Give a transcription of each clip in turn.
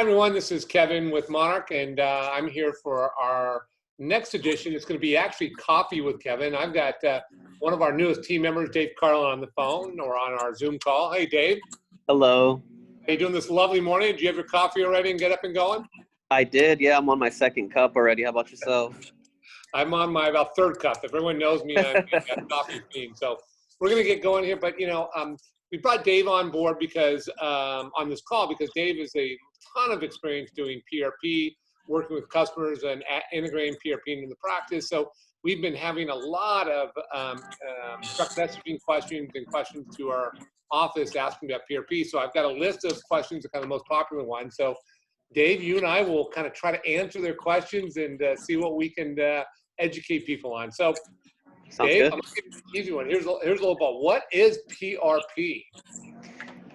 Hi, everyone. This is Kevin with Monarch, and I'm here for our next edition. It's going to be actually Coffee with Kevin. I've got one of our newest team members, Dave Carlin, on the phone or on our Zoom call. Hey, Dave. Hello. How you doing this lovely morning? Do you have your coffee already and get up and going? I did. Yeah, I'm on my second cup already. How about yourself? I'm on my about third cup. If everyone knows me, I'm a coffee fiend. So we're going to get going here. But, we brought Dave on board because on this call because Dave is a ton of experience doing PRP, working with customers and integrating PRP into the practice. So we've been having a lot of direct messaging questions and questions to our office asking about PRP. So I've got a list of questions, the kind of the most popular ones. So Dave, you and I will kind of try to answer their questions and see what we can educate people on. So Sounds Dave, good. I'm going to give you an easy one. Here's a little about what is PRP?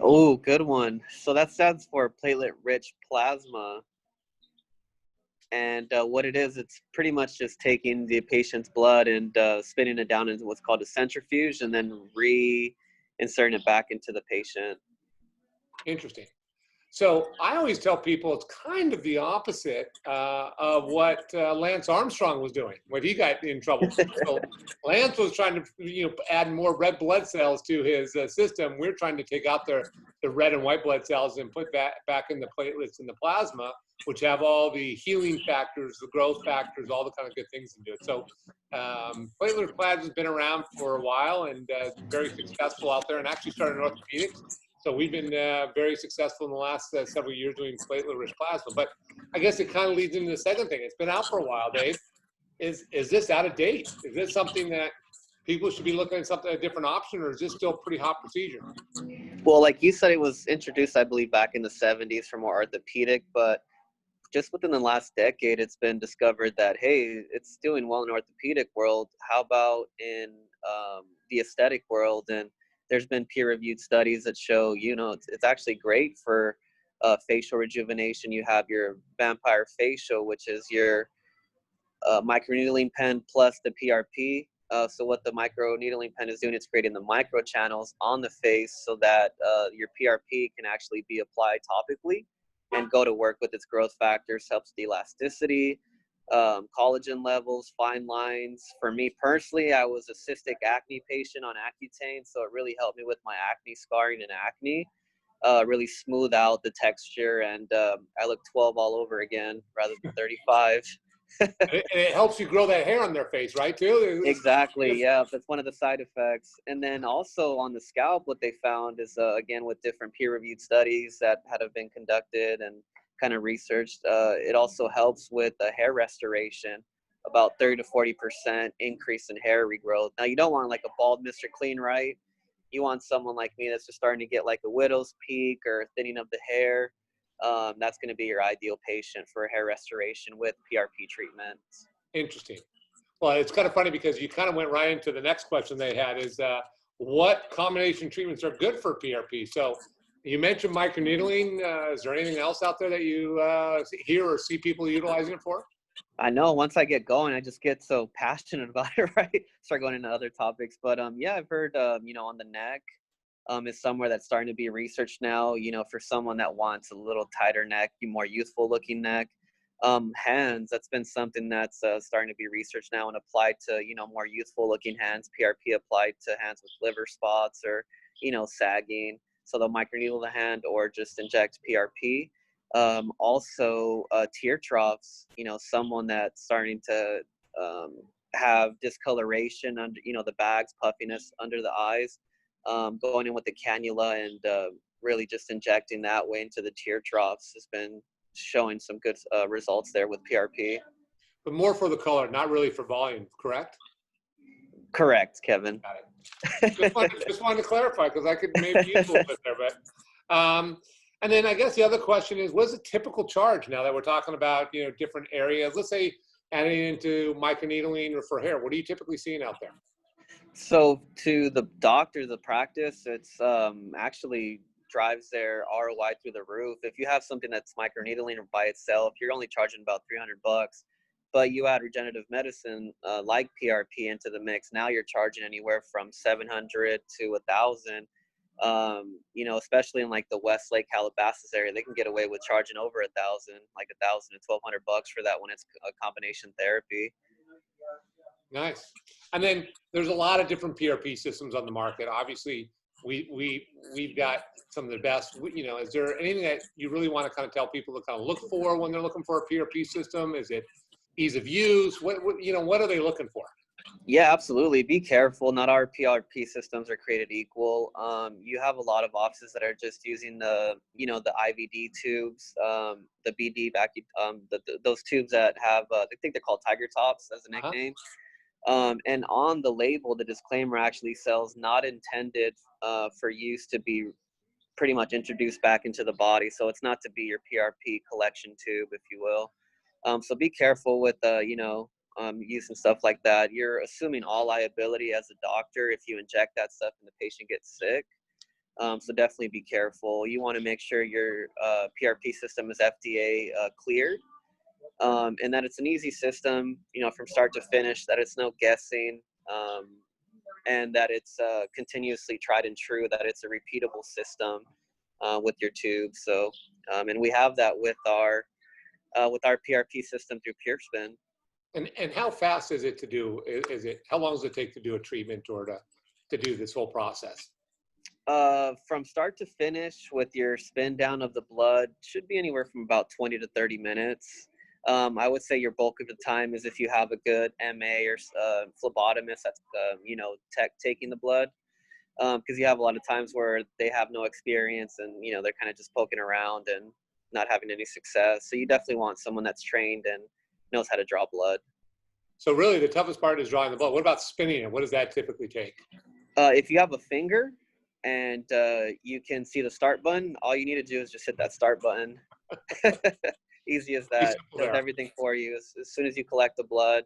Oh, good one. So that stands for platelet-rich plasma. And what it is, it's pretty much just taking the patient's blood and spinning it down into what's called a centrifuge and then reinserting it back into the patient. Interesting. So I always tell people it's kind of the opposite of what Lance Armstrong was doing when he got in trouble. So Lance was trying to add more red blood cells to his system. We're trying to take out the red and white blood cells and put that back in the platelets in the plasma, which have all the healing factors, the growth factors, all the kind of good things to do it. So platelet plasma has been around for a while and very successful out there, and actually started in orthopedics. So we've been very successful in the last several years doing platelet-rich plasma. But I guess it kind of leads into the second thing. It's been out for a while, Dave. Is this out of date? Is this something that people should be looking at a different option, or is this still a pretty hot procedure? Well, like you said, it was introduced, I believe, back in the 70s for more orthopedic, but just within the last decade, it's been discovered that, hey, it's doing well in the orthopedic world. How about in the aesthetic world? And there's been peer-reviewed studies that show, it's actually great for facial rejuvenation. You have your vampire facial, which is your microneedling pen plus the PRP. So what the microneedling pen is doing, it's creating the micro channels on the face so that your PRP can actually be applied topically and go to work with its growth factors, helps with elasticity, collagen levels, fine lines. For me personally, I was a cystic acne patient on Accutane, so it really helped me with my acne scarring and acne, really smooth out the texture, and I look 12 all over again rather than 35. And it helps you grow that hair on their face, right, too? Exactly, yeah, that's one of the side effects. And then also on the scalp, what they found is, again, with different peer-reviewed studies that have been conducted and kind of researched, it also helps with hair restoration, about 30 to 40% increase in hair regrowth. Now, you don't want like a bald Mr. Clean, right? You want someone like me that's just starting to get like a widow's peak or thinning of the hair. That's going to be your ideal patient for hair restoration with PRP treatments. Interesting. Well, it's kind of funny because you kind of went right into the next question they had is what combination treatments are good for PRP? So you mentioned microneedling. Is there anything else out there that you hear or see people utilizing it for? I know once I get going, I just get so passionate about it, right? Start going into other topics. But yeah, I've heard, on the neck is somewhere that's starting to be researched now, for someone that wants a little tighter neck, more youthful looking neck. Hands, that's been something that's starting to be researched now and applied to, more youthful looking hands. PRP applied to hands with liver spots or, sagging. So they'll microneedle the hand or just inject PRP. Also tear troughs, someone that's starting to have discoloration under, the bags, puffiness under the eyes, going in with the cannula and really just injecting that way into the tear troughs has been showing some good results there with PRP. But more for the color, not really for volume, correct? Correct, Kevin. Got it. Just wanted to clarify because I could maybe use a little bit there. But and then I guess the other question is, what is a typical charge now that we're talking about different areas? Let's say adding into microneedling or for hair. What are you typically seeing out there? So to the doctor, the practice, it's actually drives their ROI through the roof. If you have something that's microneedling or by itself, you're only charging about $300. But you add regenerative medicine like PRP into the mix, now you're charging anywhere from $700 to $1,000. You know, especially in like the Westlake, Calabasas area, they can get away with charging over $1,000, like $1,000 to $1,200 for that when it's a combination therapy. Nice. And then there's a lot of different PRP systems on the market. Obviously, we've got some of the best. You know, is there anything that you really want to kind of tell people to kind of look for when they're looking for a PRP system? Is it ease of use? What you know, what are they looking for? Yeah, absolutely. Be careful. Not our PRP systems are created equal. You have a lot of offices that are just using the, you know, the IVD tubes, the BD vacuum, those tubes that have, I think they're called Tiger Tops as a nickname. And on the label, the disclaimer actually says not intended for use to be pretty much introduced back into the body. So it's not to be your PRP collection tube, if you will. So be careful with, you know, use and stuff like that. You're assuming all liability as a doctor if you inject that stuff and the patient gets sick. So definitely be careful. You want to make sure your PRP system is FDA cleared, and that it's an easy system, you know, from start to finish, that it's no guessing, and that it's continuously tried and true, that it's a repeatable system with your tubes. So, and we have that with our PRP system through PureSpin. And how fast is it to do? Is it, how long does it take to do a treatment or to do this whole process? From start to finish with your spin down of the blood should be anywhere from about 20 to 30 minutes. I would say your bulk of the time is if you have a good MA or phlebotomist that's, you know, taking the blood. Because you have a lot of times where they have no experience and, you know, they're kind of just poking around and not having any success. So you definitely want someone that's trained and knows how to draw blood. So really the toughest part is drawing the blood. What about spinning it? What does that typically take? If you have a finger and you can see the start button, all you need to do is just hit that start button. Easy as that. Does everything for you. As soon as you collect the blood,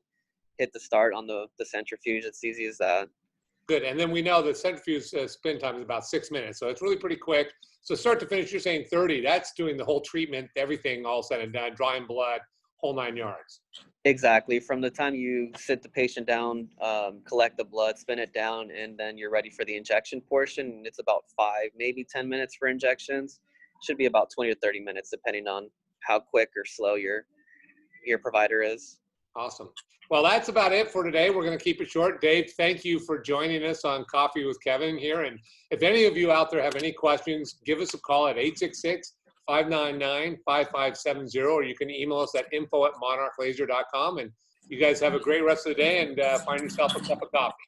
hit the start on the centrifuge. It's easy as that. Good. And then we know the centrifuge spin time is about 6 minutes. So it's really pretty quick. So start to finish, you're saying 30. That's doing the whole treatment, everything all said and done, drawing blood, whole 9 yards. Exactly. From the time you sit the patient down, collect the blood, spin it down, and then you're ready for the injection portion. It's about 5, maybe 10 minutes for injections. Should be about 20 to 30 minutes, depending on how quick or slow your provider is. Awesome. Well, that's about it for today. We're going to keep it short. Dave, thank you for joining us on Coffee with Kevin here. And if any of you out there have any questions, give us a call at 866-599-5570, or you can email us at info@monarchlaser.com. And you guys have a great rest of the day and find yourself a cup of coffee.